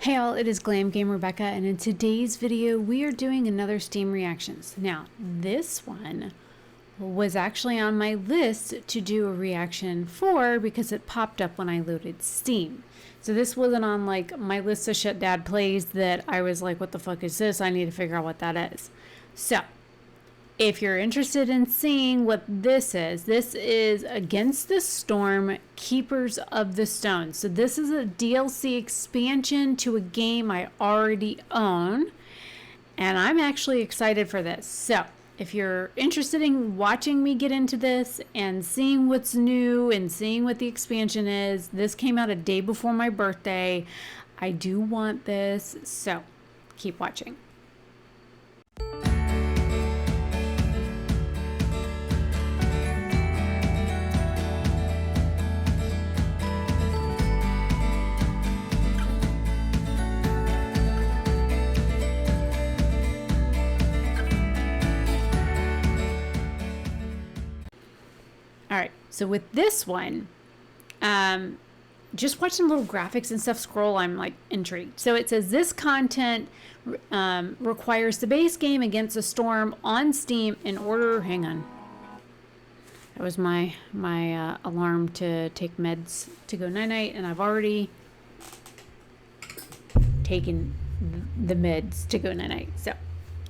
Hey all, it is Glam Game Rebecca, and in today's video we are doing another Steam reactions. Now, this one was actually on my list to do a reaction for because it popped up when I loaded Steam. So this wasn't on like my list of shit dad plays that I was like, what the fuck is this? I need to figure out what that is. So, if you're interested in seeing what this is Against the Storm, Keepers of the Stone. So this is a DLC expansion to a game I already own, and I'm actually excited for this. So if you're interested in watching me get into this and seeing what's new and seeing what the expansion is, this came out a day before my birthday. I do want this, so keep watching. All right, so with this one, just watching little graphics and stuff scroll, I'm like intrigued. So it says this content requires the base game Against the Storm on Steam in order. Hang on, that was my alarm to take meds to go night-night, and I've already taken the meds to go night-night. So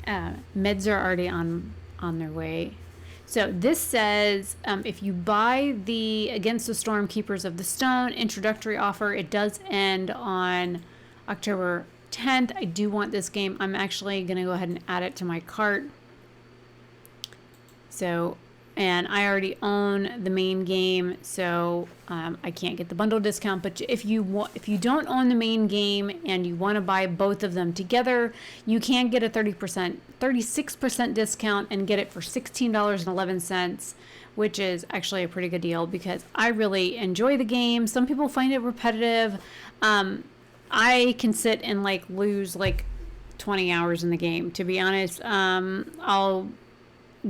meds are already on their way. So this says if you buy the Against the Storm Keepers of the Stone introductory offer, it does end on October 10th. I do want this game. I'm actually going to go ahead and add it to my cart. So, and I already own the main game, so I can't get the bundle discount. But if you don't own the main game and you want to buy both of them together, you can get a 36% discount and get it for $16.11, which is actually a pretty good deal because I really enjoy the game. Some people find it repetitive. I can sit and like lose like 20 hours in the game. To be honest, I'll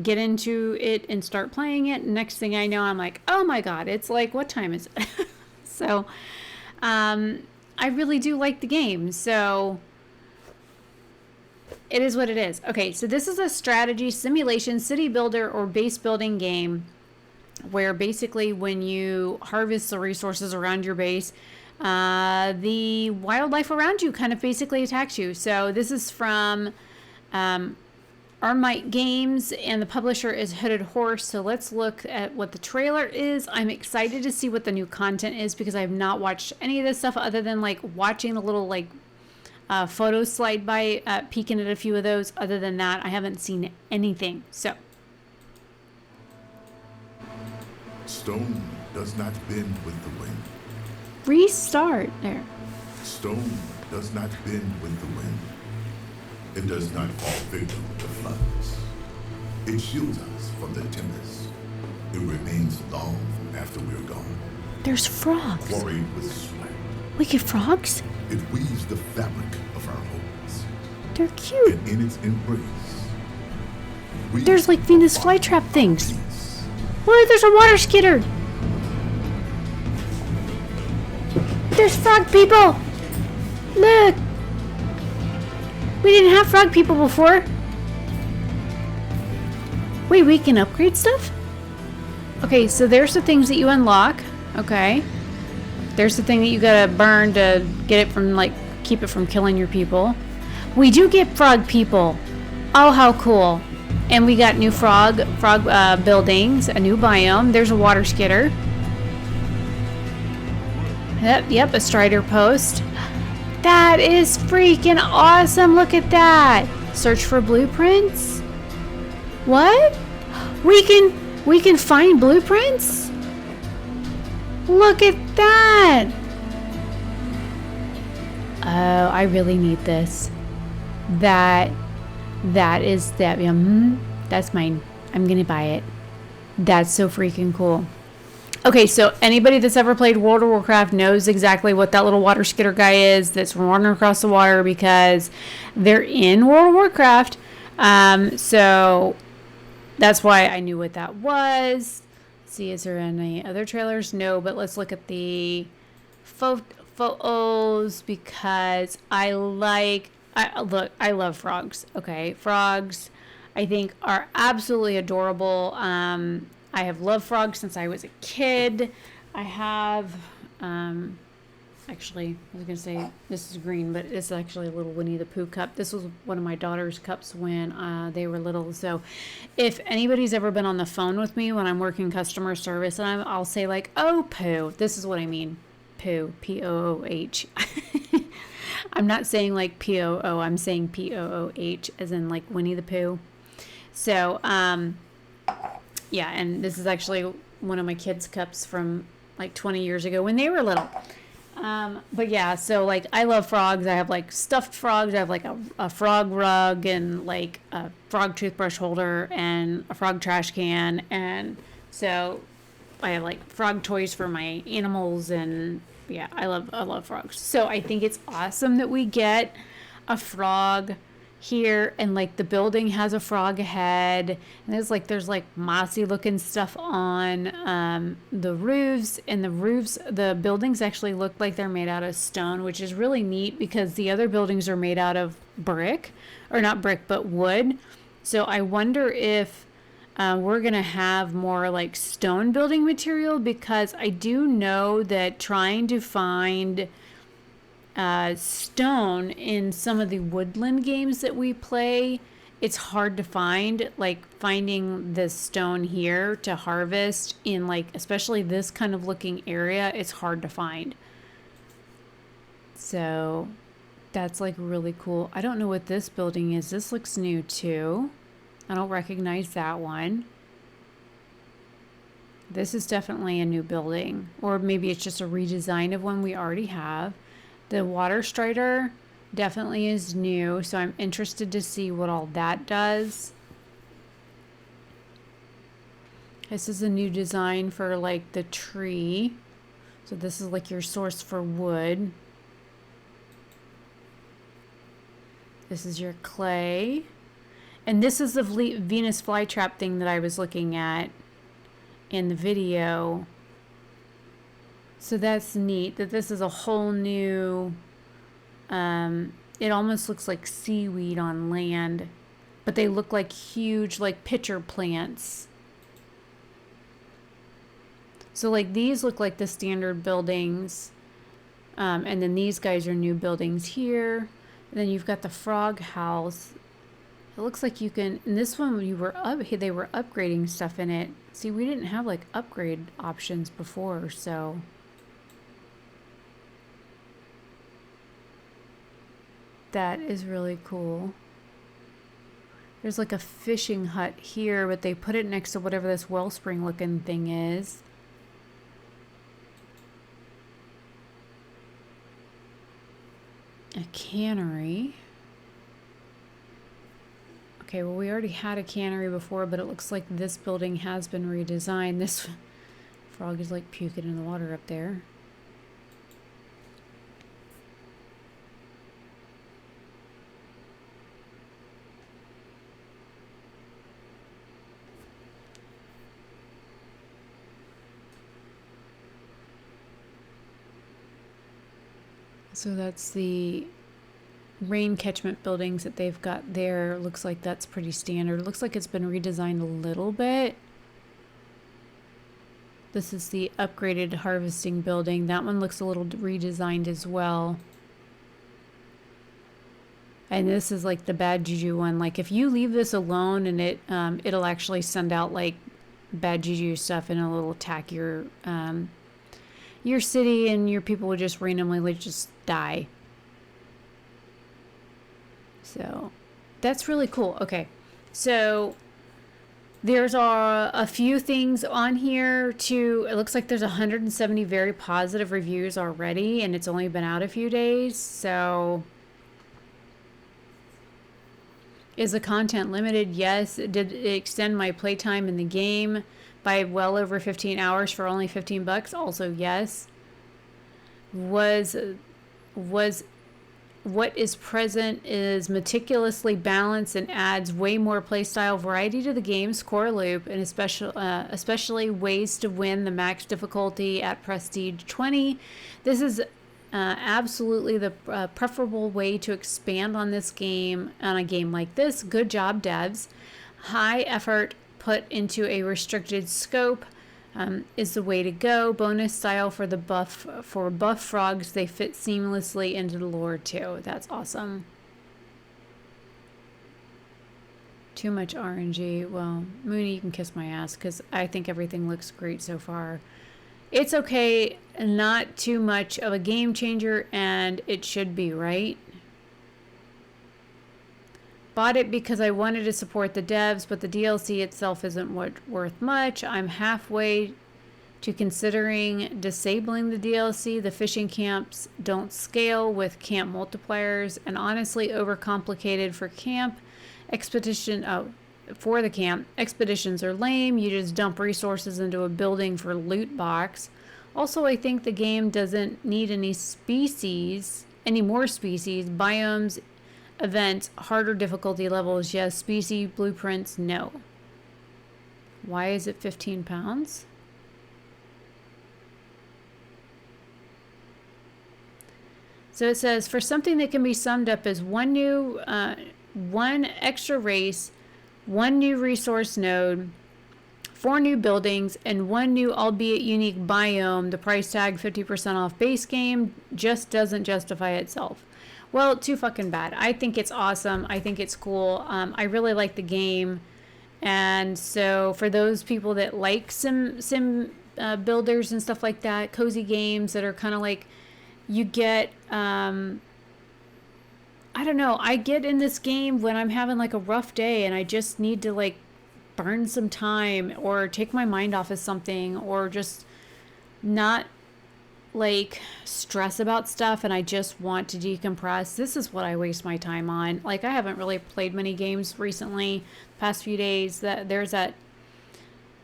get into it and start playing it. Next thing I know, I'm like, oh my god, it's like, what time is it? So I really do like the game, so it is what it is. Okay, so this is a strategy, simulation, city builder, or base building game where basically when you harvest the resources around your base, the wildlife around you kind of basically attacks you. So this is from Eremite Games, and the publisher is Hooded Horse. So let's look at what the trailer is. I'm excited to see what the new content is because I have not watched any of this stuff other than like watching the little like photos slide by, peeking at a few of those. Other than that, I haven't seen anything. So stone does not bend with the wind. Restart there. Stone does not bend with the wind. It does not fall victim to floods. It shields us from the tempest. It remains long after we're gone. There's frogs. Quarried with sweat. Wicked frogs? It weaves the fabric of our hopes. They're cute. And in its embrace, there's like Venus flytrap things. Look, there's a water skitter. There's frog people. Look. We didn't have frog people before. Wait, we can upgrade stuff? Okay, so there's the things that you unlock. Okay. There's the thing that you gotta burn to get it from, like, keep it from killing your people. We do get frog people. Oh, how cool. And we got new frog buildings, a new biome. There's a water skitter. Yep, a strider post. That is freaking awesome. Look at that. Search for blueprints. What? We can find blueprints? Look at that. Oh, I really need this. That's mine. I'm going to buy it. That's so freaking cool. Okay, so anybody that's ever played World of Warcraft knows exactly what that little water skitter guy is that's running across the water because they're in World of Warcraft. So that's why I knew what that was. Let's see, is there any other trailers? No, but let's look at the photos because I love frogs. Okay, frogs I think are absolutely adorable. I have loved frogs since I was a kid. I have actually, I was gonna say this is green, but it's actually a little Winnie the Pooh cup. This was one of my daughter's cups when they were little. So if anybody's ever been on the phone with me when I'm working customer service, and I'll say like, "Oh, Pooh," this is what I mean. Pooh, P-O-O-H. I'm not saying like P-O-O, I'm saying P-O-O-H as in like Winnie the Pooh. So, yeah, and this is actually one of my kids' cups from like 20 years ago when they were little. But yeah, so like I love frogs. I have like stuffed frogs. I have like a frog rug and like a frog toothbrush holder and a frog trash can. And so I have like frog toys for my animals, and yeah, I love frogs. So I think it's awesome that we get a frog here, and like the building has a frog head, and there's like mossy looking stuff on the roofs, and the buildings actually look like they're made out of stone, which is really neat because the other buildings are made out of brick, or not brick but wood. So I wonder if we're gonna have more like stone building material, because I do know that trying to find stone in some of the woodland games that we play, it's hard to find. Like finding the stone here to harvest in like especially this kind of looking area, it's hard to find. So that's like really cool. I don't know what this building is. This looks new too. I don't recognize that one. This is definitely a new building, or maybe it's just a redesign of one we already have. The water strider definitely is new, so I'm interested to see what all that does. This is a new design for like the tree. So this is like your source for wood. This is your clay. And this is the Venus flytrap thing that I was looking at in the video. So that's neat that this is a whole new, it almost looks like seaweed on land, but they look like huge, like pitcher plants. So like these look like the standard buildings, and then these guys are new buildings here. And then you've got the frog house. It looks like you can, in this one they were upgrading stuff in it. See, we didn't have like upgrade options before, so. That is really cool. There's like a fishing hut here, but they put it next to whatever this wellspring looking thing is. A cannery. Okay, well we already had a cannery before, but it looks like this building has been redesigned. This frog is like puking in the water up there. So that's the rain catchment buildings that they've got there. Looks like that's pretty standard. Looks like it's been redesigned a little bit. This is the upgraded harvesting building. That one looks a little redesigned as well. And this is like the bad juju one. Like if you leave this alone, and it'll actually send out like bad juju stuff, and it'll attack your city, and your people would just randomly just die. So that's really cool. Okay, so there's a few things on here too. It looks like there's 170 very positive reviews already, and it's only been out a few days. So is the content limited? Yes. Did it extend my playtime in the game by well over 15 hours for only $15? Also, yes. Was what is present is meticulously balanced and adds way more playstyle variety to the game's core loop, and especially ways to win the max difficulty at Prestige 20. This is Absolutely the preferable way to expand on this game, on a game like this. Good job, devs. High effort put into a restricted scope is the way to go. Bonus style for the buff frogs. They fit seamlessly into the lore too. That's awesome. Too much RNG. Well, Mooney, you can kiss my ass because I think everything looks great so far. It's okay, not too much of a game changer, and it should be, right? Bought it because I wanted to support the devs, but the DLC itself isn't worth much. I'm halfway to considering disabling the DLC. The fishing camps don't scale with camp multipliers, and honestly overcomplicated for camp. For the camp. Expeditions are lame. You just dump resources into a building for loot box. Also, I think the game doesn't need any more species, biomes, events, harder difficulty levels, yes. Species blueprints, no. Why is it 15 pounds? So it says, for something that can be summed up as one extra race, one new resource node, 4 new buildings, and 1 new albeit unique biome, the price tag 50% off base game just doesn't justify itself. Well, too fucking bad. I think it's awesome. I think it's cool. I really like the game. And so for those people that like sim builders and stuff like that, cozy games that are kind of like, you get, I don't know, I get in this game when I'm having like a rough day and I just need to like burn some time or take my mind off of something or just not like stress about stuff, and I just want to decompress. This is what I waste my time on. Like, I haven't really played many games recently, the past few days. There's that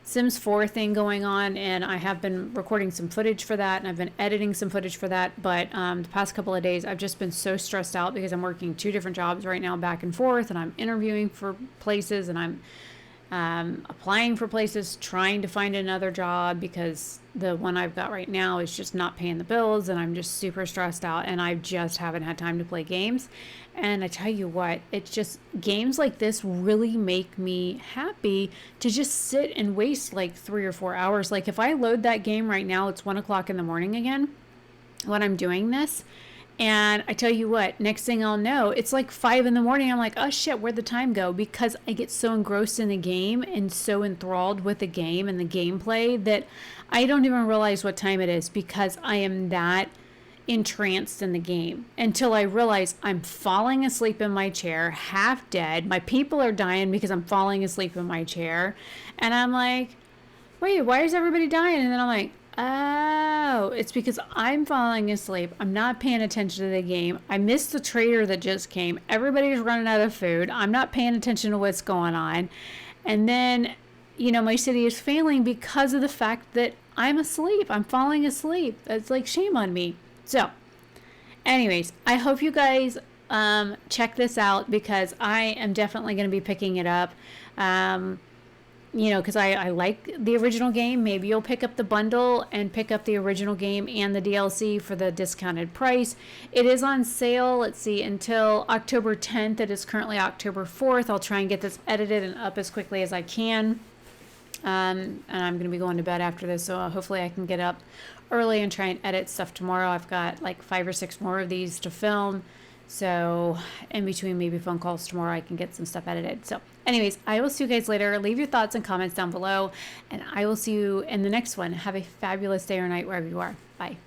Sims 4 thing going on, and I have been recording some footage for that, and I've been editing some footage for that, but the past couple of days I've just been so stressed out because I'm working 2 different jobs right now back and forth, and I'm interviewing for places, and I'm applying for places, trying to find another job because the one I've got right now is just not paying the bills, and I'm just super stressed out, and I just haven't had time to play games. And I tell you what, it's just games like this really make me happy to just sit and waste like 3 or 4 hours. Like if I load that game right now, it's 1 o'clock in the morning again when I'm doing this. And I tell you what, next thing I'll know, it's like 5 in the morning. I'm like, oh shit, where'd the time go? Because I get so engrossed in the game and so enthralled with the game and the gameplay that I don't even realize what time it is because I am that entranced in the game until I realize I'm falling asleep in my chair, half dead. My people are dying because I'm falling asleep in my chair. And I'm like, wait, why is everybody dying? And then I'm like, oh, it's because I'm falling asleep. I'm not paying attention to the game. I missed the trader that just came. Everybody's running out of food. I'm not paying attention to what's going on. And then, you know, my city is failing because of the fact that I'm asleep. I'm falling asleep. It's like, shame on me. So, anyways, I hope you guys check this out because I am definitely going to be picking it up. You know, because I like the original game. Maybe you'll pick up the bundle and pick up the original game and the DLC for the discounted price. It is on sale, let's see, until October 10th. It is currently October 4th. I'll try and get this edited and up as quickly as I can. And I'm going to be going to bed after this, so hopefully I can get up early and try and edit stuff tomorrow. I've got like 5 or 6 more of these to film. So in between maybe phone calls tomorrow, I can get some stuff edited. So anyways, I will see you guys later. Leave your thoughts and comments down below, and I will see you in the next one. Have a fabulous day or night wherever you are. Bye.